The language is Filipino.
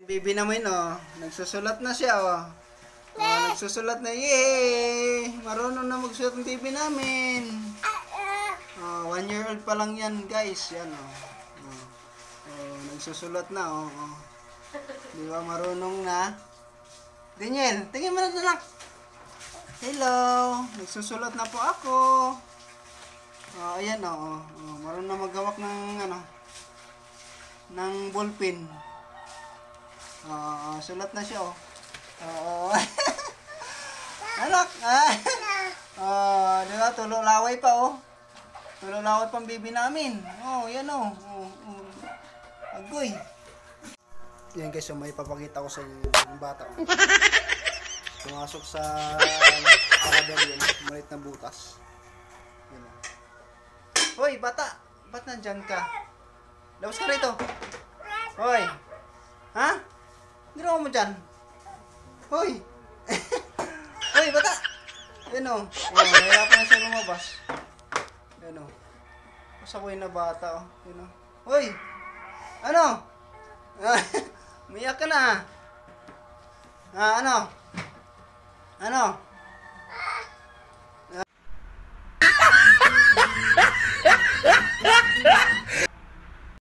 Baby namin, oh. Nagsusulat na siya, oh. Oh, nagsusulat na. Yay! Marunong na magsulat ng baby namin. Oh, 1 year old pa lang yan, guys. Yan, oh. Oh, oh nagsusulat na, oh. Oh. Di ba marunong na? Daniel, tingin mo na lang. Hello! Nagsusulat na po ako. Oh, ayan, oh. Oh, marunong na maghawak ng, ano, ng ballpen. Sulat na siya, oh. Oo. Anak, di ba? Tulo laway pa, oh. Tulo laway pang baby namin. Oh, yan, oh. Agoy. Yan, guys, so may papakita ko sa inyo yung bata, oh. Pumasok sa parador yun, malit na butas. Yan, oh. Hoy, bata! Ba't nandyan ka? Labas ka rito. Hoy! Ha? Ginawa mo dyan? Hoy! Hoy, bata! Yan, oh. Oh, nahirapan na siya lumabas. Yan, oh. Pasakoy na bata, oh. Yan, oh. Hoy! Ano? Umiyak ka na. Ano? Ano?